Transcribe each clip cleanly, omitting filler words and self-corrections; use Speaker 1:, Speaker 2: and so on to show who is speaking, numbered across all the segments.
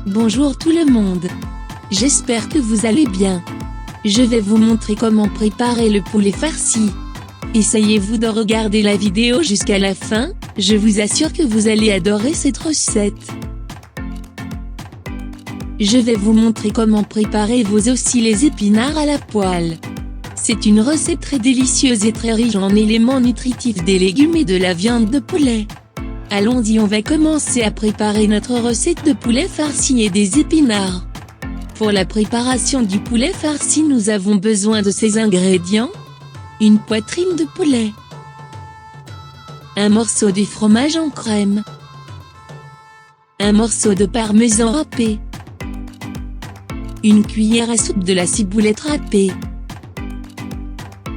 Speaker 1: Bonjour tout le monde. J'espère que vous allez bien. Je vais vous montrer comment préparer le poulet farci. Essayez-vous de regarder la vidéo jusqu'à la fin, je vous assure que vous allez adorer cette recette. Je vais vous montrer comment préparer vous aussi les épinards à la poêle. C'est une recette très délicieuse et très riche en éléments nutritifs des légumes et de la viande de poulet. Allons-y, on va commencer à préparer notre recette de poulet farci et des épinards. Pour la préparation du poulet farci, nous avons besoin de ces ingrédients. Une poitrine de poulet. Un morceau de fromage en crème. Un morceau de parmesan râpé. Une cuillère à soupe de la ciboulette râpée.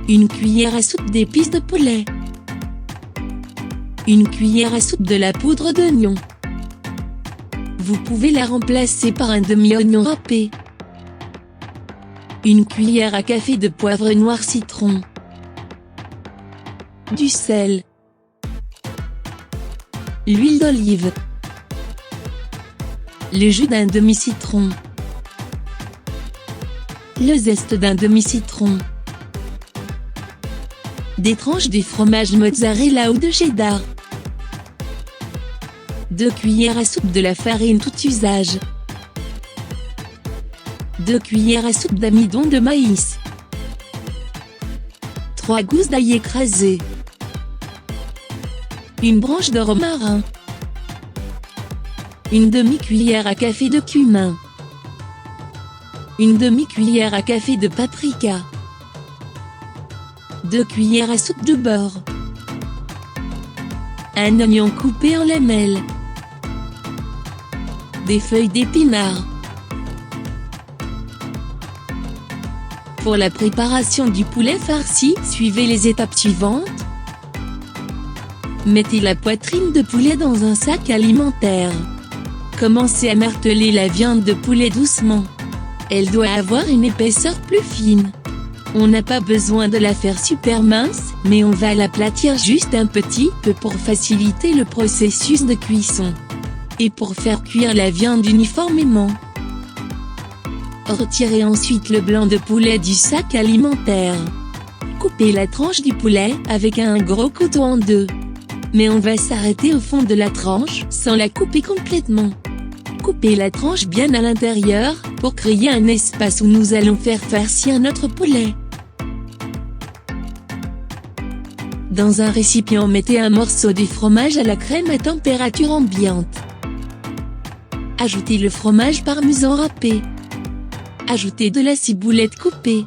Speaker 1: Une cuillère à soupe d'épices de poulet. Une cuillère à soupe de la poudre d'oignon. Vous pouvez la remplacer par un demi-oignon râpé. Une cuillère à café de poivre noir citron. Du sel. L'huile d'olive. Le jus d'un demi-citron. Le zeste d'un demi-citron. Des tranches de fromage mozzarella ou de cheddar. 2 cuillères à soupe de la farine tout usage. 2 cuillères à soupe d'amidon de maïs. 3 gousses d'ail écrasées. Une branche de romarin. Une demi-cuillère à café de cumin. Une demi-cuillère à café de paprika. 2 cuillères à soupe de beurre. Un oignon coupé en lamelles. Des feuilles d'épinards. Pour la préparation du poulet farci, suivez les étapes suivantes. Mettez la poitrine de poulet dans un sac alimentaire. Commencez à marteler la viande de poulet doucement. Elle doit avoir une épaisseur plus fine. On n'a pas besoin de la faire super mince, mais on va l'aplatir juste un petit peu pour faciliter le processus de cuisson. Et pour faire cuire la viande uniformément. Retirez ensuite le blanc de poulet du sac alimentaire. Coupez la tranche du poulet avec un gros couteau en deux. Mais on va s'arrêter au fond de la tranche, sans la couper complètement. Coupez la tranche bien à l'intérieur, pour créer un espace où nous allons faire farcir notre poulet. Dans un récipient, mettez un morceau de fromage à la crème à température ambiante. Ajoutez le fromage parmesan râpé. Ajoutez de la ciboulette coupée.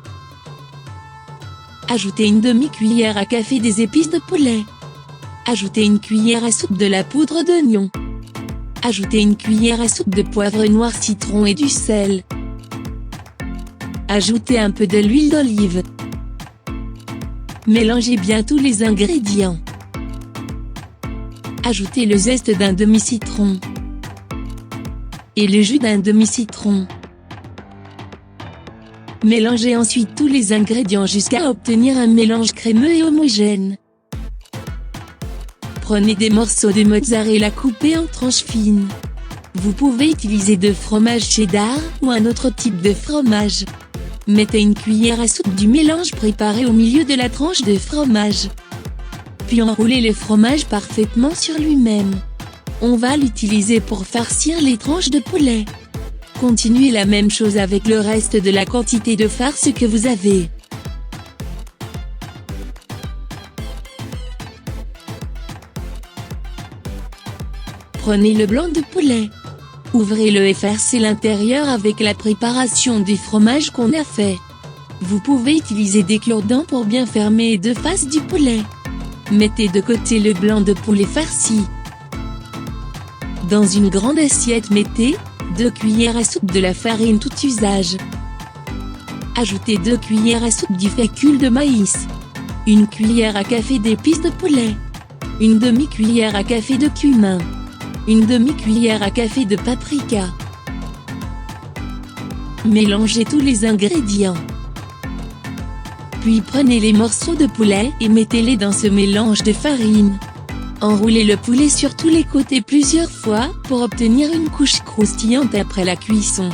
Speaker 1: Ajoutez une demi-cuillère à café des épices de poulet. Ajoutez une cuillère à soupe de la poudre d'oignon. Ajoutez une cuillère à soupe de poivre noir citron et du sel. Ajoutez un peu de l'huile d'olive. Mélangez bien tous les ingrédients. Ajoutez le zeste d'un demi-citron. Et le jus d'un demi-citron. Mélangez ensuite tous les ingrédients jusqu'à obtenir un mélange crémeux et homogène. Prenez des morceaux de mozzarella coupés en tranches fines. Vous pouvez utiliser de fromage cheddar ou un autre type de fromage. Mettez une cuillère à soupe du mélange préparé au milieu de la tranche de fromage. Puis enroulez le fromage parfaitement sur lui-même. On va l'utiliser pour farcir les tranches de poulet. Continuez la même chose avec le reste de la quantité de farce que vous avez. Prenez le blanc de poulet. Ouvrez-le et farcez l'intérieur avec la préparation du fromage qu'on a fait. Vous pouvez utiliser des cure-dents pour bien fermer les deux faces du poulet. Mettez de côté le blanc de poulet farci. Dans une grande assiette, mettez 2 cuillères à soupe de la farine tout usage. Ajoutez 2 cuillères à soupe du fécule de maïs. Une cuillère à café d'épices de poulet. Une demi-cuillère à café de cumin. Une demi-cuillère à café de paprika. Mélangez tous les ingrédients. Puis prenez les morceaux de poulet et mettez-les dans ce mélange de farine. Enroulez le poulet sur tous les côtés plusieurs fois pour obtenir une couche croustillante après la cuisson.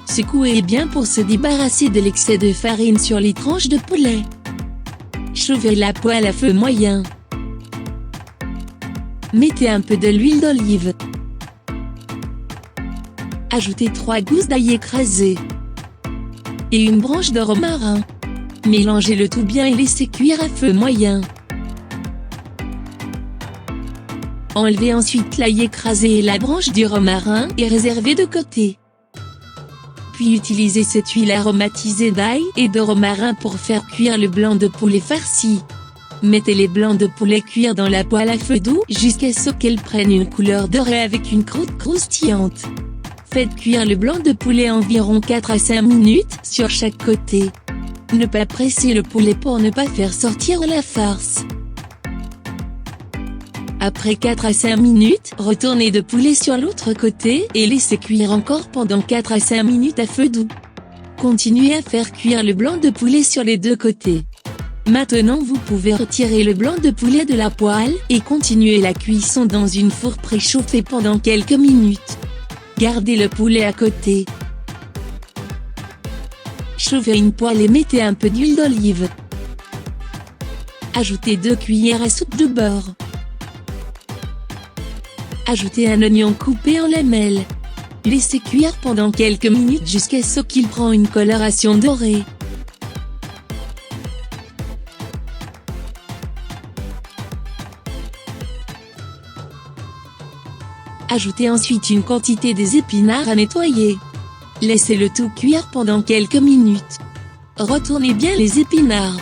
Speaker 1: Secouez bien pour se débarrasser de l'excès de farine sur les tranches de poulet. Chauffez la poêle à feu moyen. Mettez un peu de l'huile d'olive. Ajoutez 3 gousses d'ail écrasées et une branche de romarin. Mélangez le tout bien et laissez cuire à feu moyen. Enlevez ensuite l'ail écrasé et la branche du romarin et réservez de côté. Puis utilisez cette huile aromatisée d'ail et de romarin pour faire cuire le blanc de poulet farci. Mettez les blancs de poulet cuire dans la poêle à feu doux jusqu'à ce qu'elles prennent une couleur dorée avec une croûte croustillante. Faites cuire le blanc de poulet environ 4 à 5 minutes sur chaque côté. Ne pas presser le poulet pour ne pas faire sortir la farce. Après 4 à 5 minutes, retournez le poulet sur l'autre côté et laissez cuire encore pendant 4 à 5 minutes à feu doux. Continuez à faire cuire le blanc de poulet sur les deux côtés. Maintenant vous pouvez retirer le blanc de poulet de la poêle et continuer la cuisson dans une four préchauffée pendant quelques minutes. Gardez le poulet à côté. Chauffez une poêle et mettez un peu d'huile d'olive. Ajoutez 2 cuillères à soupe de beurre. Ajoutez un oignon coupé en lamelles. Laissez cuire pendant quelques minutes jusqu'à ce qu'il prend une coloration dorée. Ajoutez ensuite une quantité des épinards à nettoyer. Laissez le tout cuire pendant quelques minutes. Retournez bien les épinards.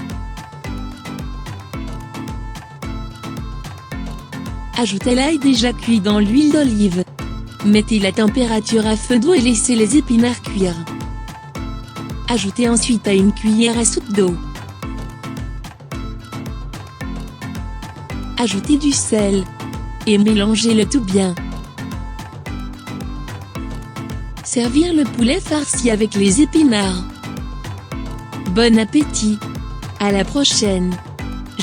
Speaker 1: Ajoutez l'ail déjà cuit dans l'huile d'olive. Mettez la température à feu doux et laissez les épinards cuire. Ajoutez ensuite à une cuillère à soupe d'eau. Ajoutez du sel. Et mélangez le tout bien. Servir le poulet farci avec les épinards. Bon appétit! À la prochaine!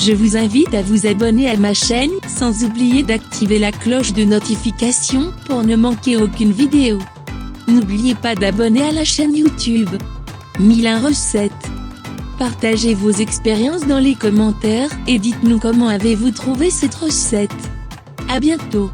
Speaker 1: Je vous invite à vous abonner à ma chaîne, sans oublier d'activer la cloche de notification pour ne manquer aucune vidéo. N'oubliez pas d'abonner à la chaîne YouTube. 1001 recettes. Partagez vos expériences dans les commentaires et dites-nous comment avez-vous trouvé cette recette. À bientôt.